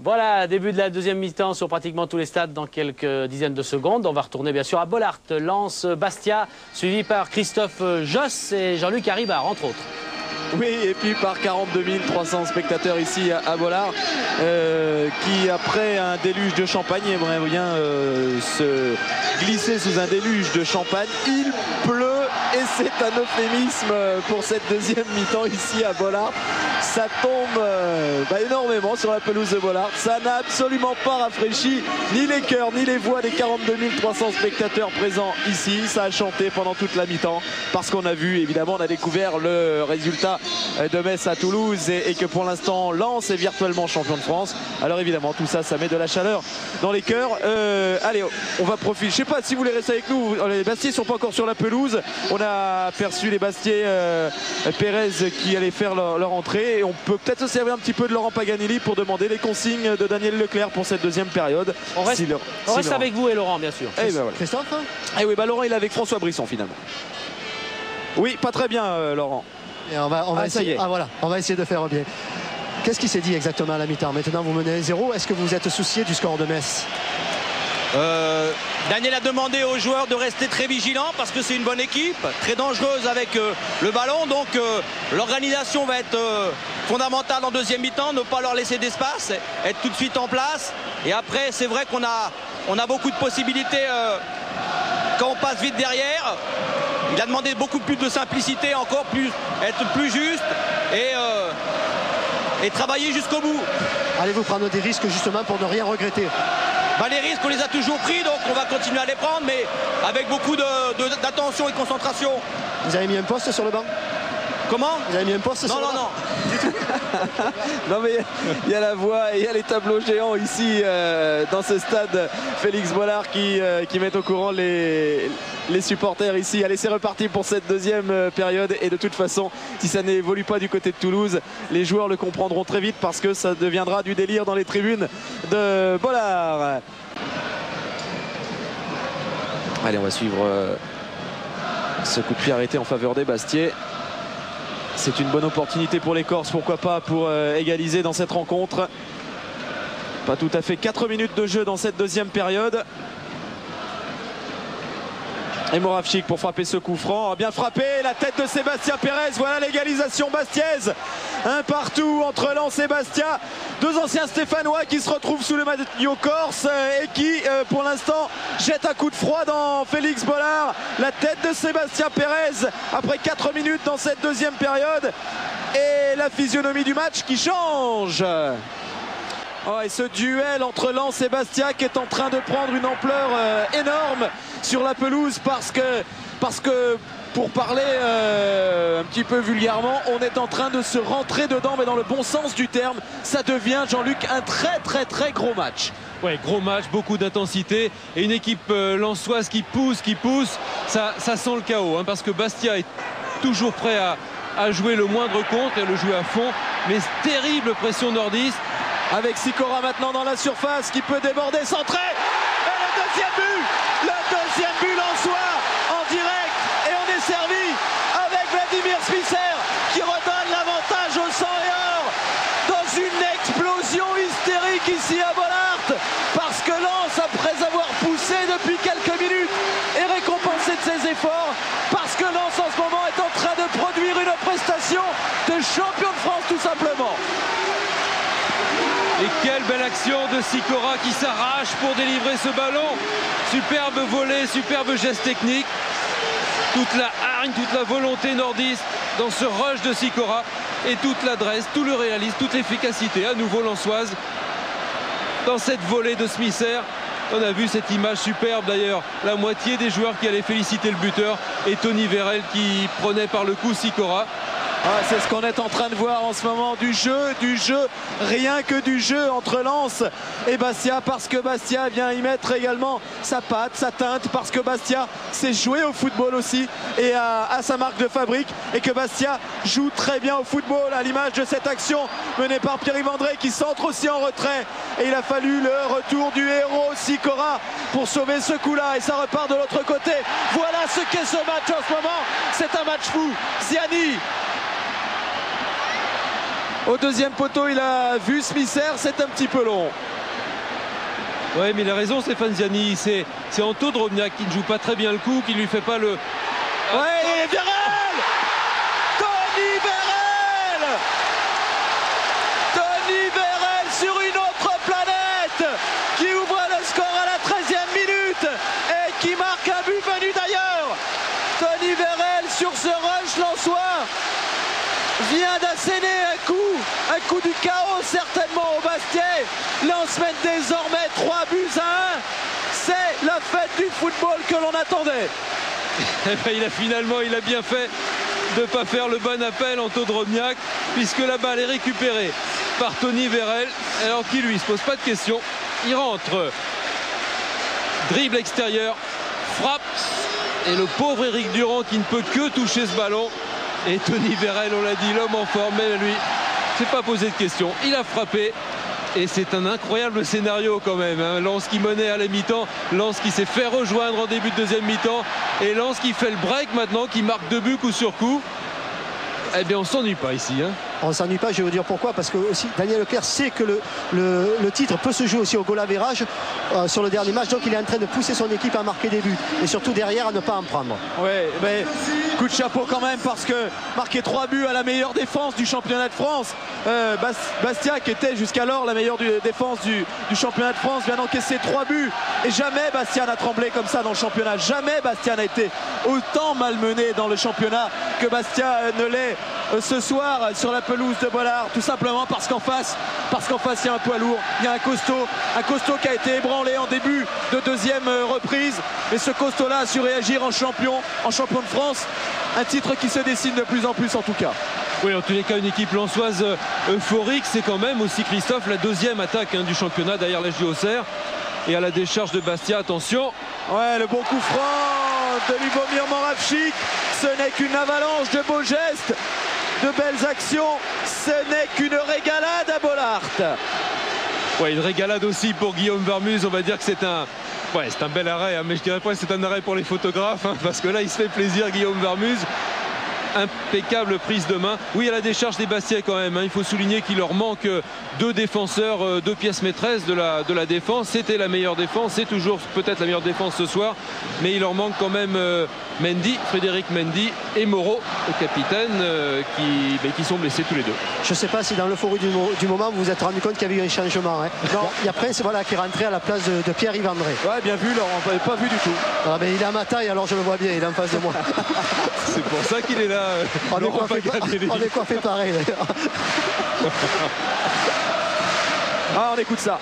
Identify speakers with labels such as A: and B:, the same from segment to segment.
A: Voilà, début de la deuxième mi-temps sur pratiquement tous les stades dans quelques dizaines de secondes. On va retourner bien sûr à Bollaert, Lens, Bastia, suivi par Christophe Josse et Jean-Luc Haribard, entre autres.
B: Oui, et puis par 42 300 spectateurs ici à Bollaert, qui après un déluge de champagne aimerait bien se glisser sous un déluge de champagne. Il pleut et c'est un euphémisme pour cette deuxième mi-temps ici à Bollaert. Ça tombe énormément sur la pelouse de Bollaert. Ça n'a absolument pas rafraîchi ni les cœurs ni les voix des 42 300 spectateurs présents ici. Ça a chanté pendant toute la mi-temps parce qu'on a vu, évidemment, on a découvert le résultat de Metz à Toulouse et que pour l'instant Lens est virtuellement champion de France. Alors évidemment tout ça, ça met de la chaleur dans les cœurs. Allez, on va profiter. Je sais pas si vous voulez rester avec nous. Les Bastiais sont pas encore sur la pelouse. On a aperçu les Bastiais Pérez qui allaient faire leur entrée et on peut peut-être se servir un petit peu de Laurent Paganelli pour demander les consignes de Daniel Leclerc pour cette deuxième période.
A: On reste avec vous et Laurent bien sûr.
B: Et ben voilà.
C: Christophe hein.
B: Et oui, Laurent il est avec François Brisson finalement. Oui, pas très bien Laurent.
C: Et on va essayer. Ah voilà, on va essayer de faire bien. Qu'est-ce qui s'est dit exactement à la mi-temps? Maintenant vous menez 0. Est-ce que vous êtes soucié du score de Metz?
D: Daniel a demandé aux joueurs de rester très vigilants parce que c'est une bonne équipe, très dangereuse avec le ballon. Donc l'organisation va être fondamentale en deuxième mi-temps, ne pas leur laisser d'espace, être tout de suite en place. Et après c'est vrai qu'on a beaucoup de possibilités quand on passe vite derrière. Il a demandé beaucoup plus de simplicité, encore plus, être plus juste et travailler jusqu'au bout.
C: Allez-vous prendre des risques justement pour ne rien regretter?
D: Les risques on les a toujours pris, donc on va continuer à les prendre, mais avec beaucoup d'attention et de concentration.
C: Vous avez mis un poste sur le banc?
D: Comment?
C: Vous avez mis un poste sur le banc?
D: Non.
C: Du tout.
B: Non mais il y a la voix et il y a les tableaux géants ici dans ce stade Félix Bollaert qui mettent au courant les supporters ici. Allez, c'est reparti pour cette deuxième période et de toute façon si ça n'évolue pas du côté de Toulouse, les joueurs le comprendront très vite parce que ça deviendra du délire dans les tribunes de Bollaert. Allez, on va suivre ce coup de pied arrêté en faveur des Bastiais. C'est une bonne opportunité pour les Corses, pourquoi pas, pour égaliser dans cette rencontre. Pas tout à fait 4 minutes de jeu dans cette deuxième période. Et Moravchik pour frapper ce coup franc. Bien frappé, la tête de Sébastien Pérez. Voilà l'égalisation bastiaise. Un partout entre Lens et Bastia. Deux anciens Stéphanois qui se retrouvent sous le maillot corse et qui, pour l'instant, jettent un coup de froid dans Félix Bollaert. La tête de Sébastien Pérez après 4 minutes dans cette deuxième période. Et la physionomie du match qui change. Oh, et ce duel entre Lens et Bastia qui est en train de prendre une ampleur énorme sur la pelouse parce que pour parler un petit peu vulgairement, on est en train de se rentrer dedans, mais dans le bon sens du terme. Ça devient, Jean-Luc, un très gros match.
E: Ouais, gros match, beaucoup d'intensité et une équipe lensoise qui pousse, ça sent le chaos, hein, parce que Bastia est toujours prêt à jouer le moindre contre et le jouer à fond, mais terrible pression nordiste.
B: Avec Sikora maintenant dans la surface qui peut déborder, centré. Et le deuxième but lensois en direct. Et on est servi avec Vladimir Smisser qui redonne l'avantage au 100 et or dans une explosion hystérique ici à Bollaert. Parce que Lens, après avoir poussé depuis quelques minutes, est récompensé de ses efforts. Parce que Lens en ce moment est en train de produire une prestation de champion de France tout simplement.
E: Et quelle belle action de Sikora qui s'arrache pour délivrer ce ballon. Superbe volée, superbe geste technique. Toute la hargne, toute la volonté nordiste dans ce rush de Sikora. Et toute l'adresse, tout le réalisme, toute l'efficacité à nouveau lensoise. Dans cette volée de Smisser, on a vu cette image superbe d'ailleurs. La moitié des joueurs qui allaient féliciter le buteur et Tony Vérel qui prenait par le cou Sikora.
B: Ah, c'est ce qu'on est en train de voir en ce moment, du jeu, rien que du jeu entre Lens et Bastia, parce que Bastia vient y mettre également sa patte, sa teinte, parce que Bastia sait jouer au football aussi et à sa marque de fabrique, et que Bastia joue très bien au football, à l'image de cette action menée par Pierre-Yves André qui centre aussi en retrait, et il a fallu le retour du héros Sikora pour sauver ce coup-là, et ça repart de l'autre côté. Voilà ce qu'est ce match en ce moment, c'est un match fou. Ziani Au deuxième poteau, il a vu Smisser, c'est un petit peu long.
E: Oui, mais il a raison, Stéphane Ziani. C'est Anto Drobniak qui ne joue pas très bien le coup, qui ne lui fait pas le...
B: Ouais, et Vérel! Tony Vérel! Tony Vérel sur une autre planète qui ouvre le score à la 13e minute et qui marque un but venu d'ailleurs. Tony Vérel sur ce rush lensois vient d'asséner un coup du chaos certainement au Bastia. Lens mène désormais 3 buts à 1. C'est la fête du football que l'on attendait.
E: Eh ben, il a bien fait de ne pas faire le bon appel, Anto Drobniak, puisque la balle est récupérée par Tony Vérel, alors qu'il lui se pose pas de questions. Il rentre, dribble extérieur, frappe, et le pauvre Éric Durand qui ne peut que toucher ce ballon. Et Tony Vérel, on l'a dit, l'homme en forme, mais lui, s'est pas posé de questions. Il a frappé. Et c'est un incroyable scénario quand même, hein. Lens qui menait à la mi-temps, Lens qui s'est fait rejoindre en début de deuxième mi-temps, et Lens qui fait le break maintenant, qui marque 2 buts coup sur coup. Eh bien, on s'ennuie pas ici, hein.
C: On ne s'ennuie pas, je vais vous dire pourquoi, parce que aussi Daniel Leclerc sait que le titre peut se jouer aussi au goal average sur le dernier match, donc il est en train de pousser son équipe à marquer des buts et surtout derrière à ne pas en prendre.
B: Ouais, mais coup de chapeau quand même, parce que marquer 3 buts à la meilleure défense du championnat de France, Bastia qui était jusqu'alors la meilleure défense du championnat de France vient d'encaisser 3 buts et jamais Bastia n'a tremblé comme ça dans le championnat, jamais Bastia n'a été autant malmené dans le championnat que Bastia ne l'est ce soir sur la pelouse de Bollard, tout simplement parce qu'en face il y a un poids lourd, il y a un costaud qui a été ébranlé en début de deuxième reprise, mais ce costaud là a su réagir en champion de France, un titre qui se dessine de plus en plus en tout cas.
E: Oui, en tous les cas, une équipe lensoise euphorique, c'est quand même aussi, Christophe, la deuxième attaque du championnat derrière l'H du Auxerre. Et à la décharge de Bastia, attention.
B: Ouais, le bon coup franc de Lubomir Moravchik, ce n'est qu'une avalanche de beaux gestes, de belles actions, ce n'est qu'une régalade à Bollard.
E: Ouais, une régalade aussi pour Guillaume Varmuz, on va dire que c'est un bel arrêt, hein, mais je dirais pas que c'est un arrêt pour les photographes, hein, parce que là il se fait plaisir, Guillaume Varmuz. Impeccable prise de main. Oui, à la décharge des Bastiais quand même, hein. Il faut souligner qu'il leur manque 2 défenseurs, 2 pièces maîtresses de la défense. C'était la meilleure défense, c'est toujours peut-être la meilleure défense ce soir, mais il leur manque quand même Mendy, Frédéric Mendy et Moreau, le capitaine, qui sont blessés tous les deux.
C: Je ne sais pas si dans l'euphorie du moment vous vous êtes rendu compte qu'il y avait eu un changement, hein. Non. Il y a Prince qui est rentré à la place de Pierre-Yves André.
B: Ouais, bien vu Laurent, on n'avait pas vu du tout.
C: Ah, mais il est à ma taille, alors je le vois bien, il est en face de moi.
E: C'est pour ça qu'il est là.
C: On est coiffé pareil d'ailleurs.
B: Ah, on écoute ça.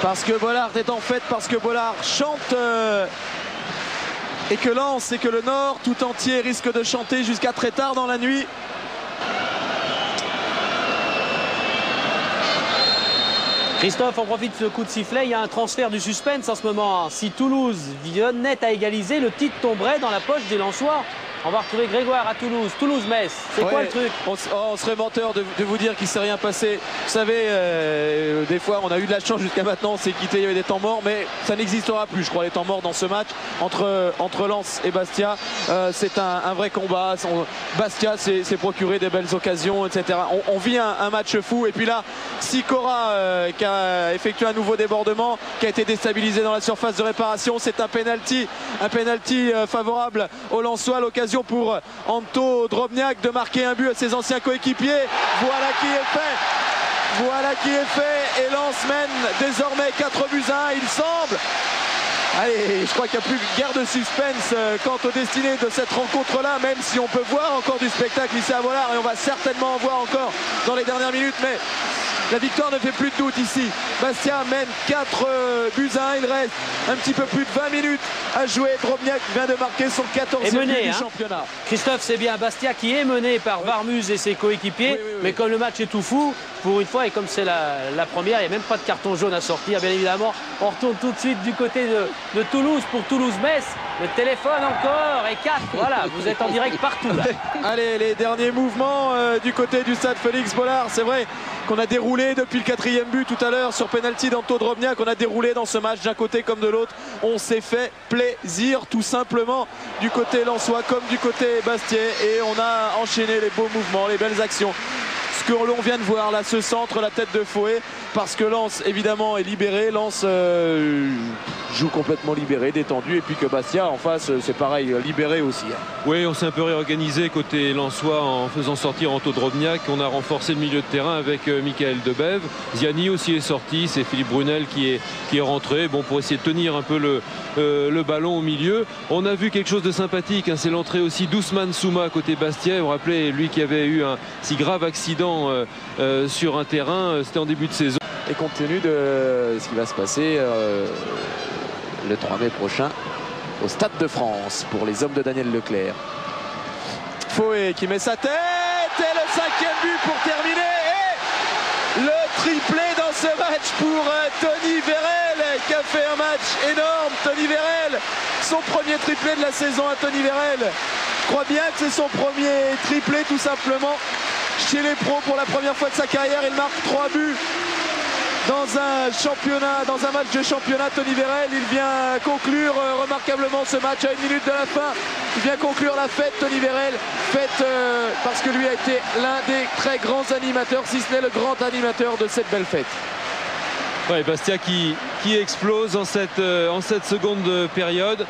B: Parce que Bollard est en fête, parce que Bollard chante et que Lens et que le Nord tout entier risque de chanter jusqu'à très tard dans la nuit.
A: Christophe, on profite de ce coup de sifflet. Il y a un transfert du suspense en ce moment. Si Toulouse venait à égaliser, le titre tomberait dans la poche des Lensois. On va retrouver Grégoire à Toulouse. Toulouse-Metz, c'est quoi le truc?
B: On serait menteur de vous dire qu'il ne s'est rien passé. Vous savez, des fois, on a eu de la chance jusqu'à maintenant, c'est quitté, il y avait des temps morts, mais ça n'existera plus, je crois, les temps morts dans ce match entre Lens et Bastia. C'est un vrai combat. Bastia s'est procuré des belles occasions, etc. On vit un match fou. Et puis là, Sikora qui a effectué un nouveau débordement, qui a été déstabilisé dans la surface de réparation. C'est un penalty favorable aux Lensois. L'occasion pour Anto Drobniak de marquer un but à ses anciens coéquipiers. Voilà qui est fait. Et Lens mène désormais 4 buts à 1, il semble. Allez, je crois qu'il n'y a plus guère de suspense quant aux destinées de cette rencontre-là, même si on peut voir encore du spectacle ici à Bollard, et on va certainement en voir encore dans les dernières minutes, mais la victoire ne fait plus de doute ici. Bastia mène 4 buts à 1, il reste un petit peu plus de 20 minutes à jouer. Drobniak vient de marquer son 14e but du championnat.
A: Christophe, c'est bien Bastia qui est mené par Varmuz et ses coéquipiers, mais comme le match est tout fou, pour une fois, et comme c'est la première, il n'y a même pas de carton jaune à sortir, bien évidemment. On retourne tout de suite du côté de Toulouse pour Toulouse-Metz. Le téléphone encore et 4. Voilà, vous êtes en direct partout là.
B: Allez, les derniers mouvements du côté du stade Félix Bollard. C'est vrai qu'on a déroulé depuis le 4e but tout à l'heure sur penalty d'Anto Drobniak. On a déroulé dans ce match d'un côté comme de l'autre. On s'est fait plaisir tout simplement du côté lensois comme du côté bastiais. Et on a enchaîné les beaux mouvements, les belles actions. Ce que l'on vient de voir là, ce centre, la tête de Fouet, parce que Lens évidemment est libéré. Lens joue complètement libéré, détendu, et puis que Bastia en face c'est pareil, libéré aussi.
E: Oui, on s'est un peu réorganisé côté lensois en faisant sortir Anto Drobniak. On a renforcé le milieu de terrain avec Michael Debève. Ziani aussi est sorti, c'est Philippe Brunel qui est rentré, bon, pour essayer de tenir un peu le ballon au milieu. On a vu quelque chose de sympathique, hein, c'est l'entrée aussi d'Ousmane Souma côté Bastia. Vous vous rappelez, lui qui avait eu un si grave accident sur un terrain, c'était en début de saison.
B: Et compte tenu de ce qui va se passer le 3 mai prochain au Stade de France pour les hommes de Daniel Leclerc. Fouet qui met sa tête et le 5e but pour terminer. Et le triplé dans ce match pour Tony Vérel qui a fait un match énorme. Tony Vérel, son premier triplé de la saison à Tony Vérel. Je crois bien que c'est son premier triplé tout simplement chez les pros pour la première fois de sa carrière. Il marque 3 buts. Dans un championnat, dans un match de championnat, Tony Vérel, il vient conclure remarquablement ce match à 1 minute de la fin. Il vient conclure la fête, Tony Vérel, fête parce que lui a été l'un des très grands animateurs, si ce n'est le grand animateur de cette belle fête.
E: Ouais, Bastia qui explose en cette seconde période.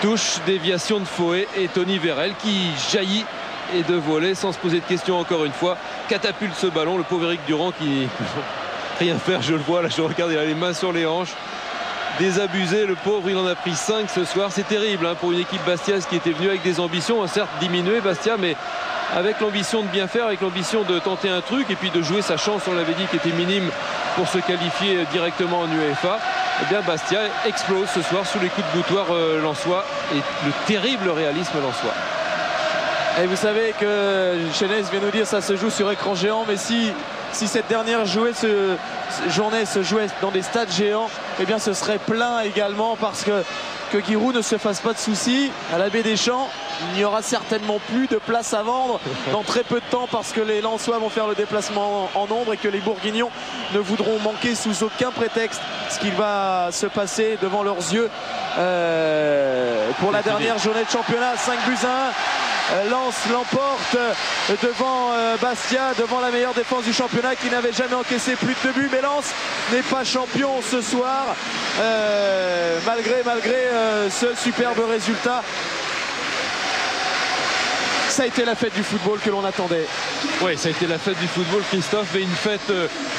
E: Touche, déviation de Fouet et Tony Vérel qui jaillit et de voler sans se poser de questions encore une fois, catapulte ce ballon. Le pauvre Eric Durand qui rien faire, je le vois là, je regarde, il a les mains sur les hanches, désabusé, le pauvre, il en a pris 5 ce soir. C'est terrible hein, pour une équipe bastiaise qui était venue avec des ambitions, hein, certes diminuées Bastia, mais avec l'ambition de bien faire, avec l'ambition de tenter un truc et puis de jouer sa chance, on l'avait dit, qui était minime pour se qualifier directement en UEFA. Eh bien Bastia explose ce soir sous les coups de boutoir lensois et le terrible réalisme lensois.
B: Et vous savez que Chénès vient nous dire ça se joue sur écran géant, mais si cette dernière journée se jouait dans des stades géants, eh bien ce serait plein également, parce que Giroud ne se fasse pas de soucis. À la Baie des Champs, il n'y aura certainement plus de place à vendre dans très peu de temps, parce que les Lensois vont faire le déplacement en nombre et que les Bourguignons ne voudront manquer sous aucun prétexte ce qui va se passer devant leurs yeux pour la dernière journée de championnat. 5 buts à 1. Lens l'emporte devant Bastia, devant la meilleure défense du championnat qui n'avait jamais encaissé plus de 2 buts. Mais Lens n'est pas champion ce soir malgré ce superbe résultat. Ça a été la fête du football que l'on attendait.
E: Oui, ça a été la fête du football, Christophe, et une fête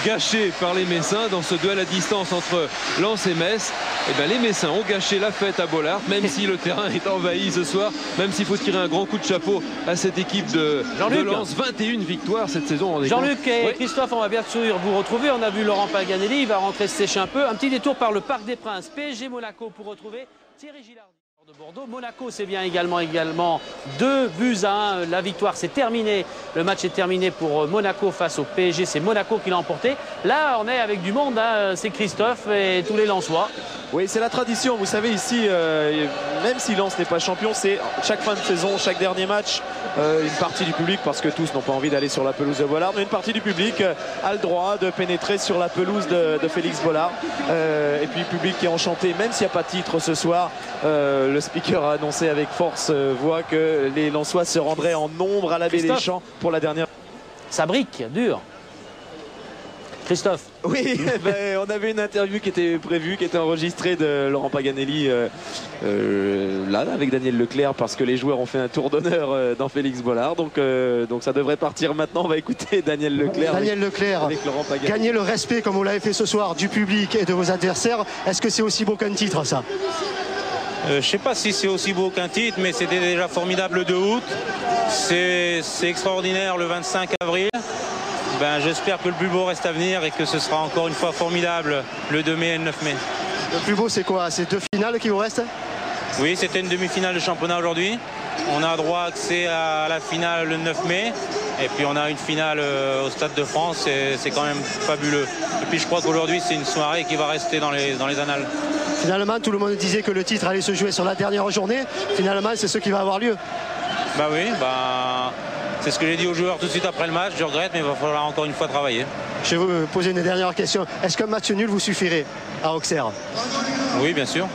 E: gâchée par les Messins dans ce duel à distance entre Lens et Metz. Et bien, les Messins ont gâché la fête à Bollard, même si le terrain est envahi ce soir, même s'il faut tirer un grand coup de chapeau à cette équipe de Lens. 21 victoires cette saison.
A: Jean-Luc et
E: oui.
A: Christophe, on va bien sûr vous retrouver. On a vu Laurent Paganelli, il va rentrer se sécher un peu. Un petit détour par le Parc des Princes, PSG Monaco, pour retrouver Thierry Gilardi de Bordeaux. Monaco, c'est bien également 2 buts à 1. La victoire, c'est terminé. Le match est terminé pour Monaco face au PSG. C'est Monaco qui l'a emporté. Là, on est avec du monde. Hein. C'est Christophe et tous les Lensois.
B: Oui, c'est la tradition. Vous savez, ici, même si Lens n'est pas champion, c'est chaque fin de saison, chaque dernier match, une partie du public, parce que tous n'ont pas envie d'aller sur la pelouse de Bollard, mais une partie du public a le droit de pénétrer sur la pelouse de Félix Bollard. Et puis le public qui est enchanté, même s'il n'y a pas de titre ce soir. Le speaker a annoncé avec force voix que les Lensois se rendraient en nombre à la Baie des Champs pour la dernière.
A: Ça brique, dur. Christophe.
B: Oui, ben, on avait une interview qui était prévue, qui était enregistrée de Laurent Paganelli là avec Daniel Leclerc, parce que les joueurs ont fait un tour d'honneur dans Félix Bollard. Donc ça devrait partir maintenant. On va écouter Daniel Leclerc.
C: Daniel Leclerc,
B: avec Laurent Paganelli.
C: Gagner le respect comme vous l'avez fait ce soir du public et de vos adversaires. Est-ce que c'est aussi beau qu'un titre, ça?
F: Je ne sais pas si c'est aussi beau qu'un titre, mais c'était déjà formidable le 2 août. C'est extraordinaire le 25 avril. Ben, j'espère que le plus beau reste à venir et que ce sera encore une fois formidable le 2 mai et le 9 mai.
C: Le plus beau, c'est quoi? C'est 2 finales qui vous restent?
F: Oui, c'était une demi-finale de championnat aujourd'hui. On a droit accès à la finale le 9 mai. Et puis on a une finale au Stade de France. C'est quand même fabuleux. Et puis je crois qu'aujourd'hui, c'est une soirée qui va rester dans les annales.
C: Finalement, tout le monde disait que le titre allait se jouer sur la dernière journée. Finalement, c'est ce qui va avoir lieu.
F: Bah oui, c'est ce que j'ai dit aux joueurs tout de suite après le match. Je regrette, mais il va falloir encore une fois travailler.
C: Je vais vous poser une dernière question. Est-ce qu'un match nul vous suffirait à Auxerre?
F: Oui, bien sûr.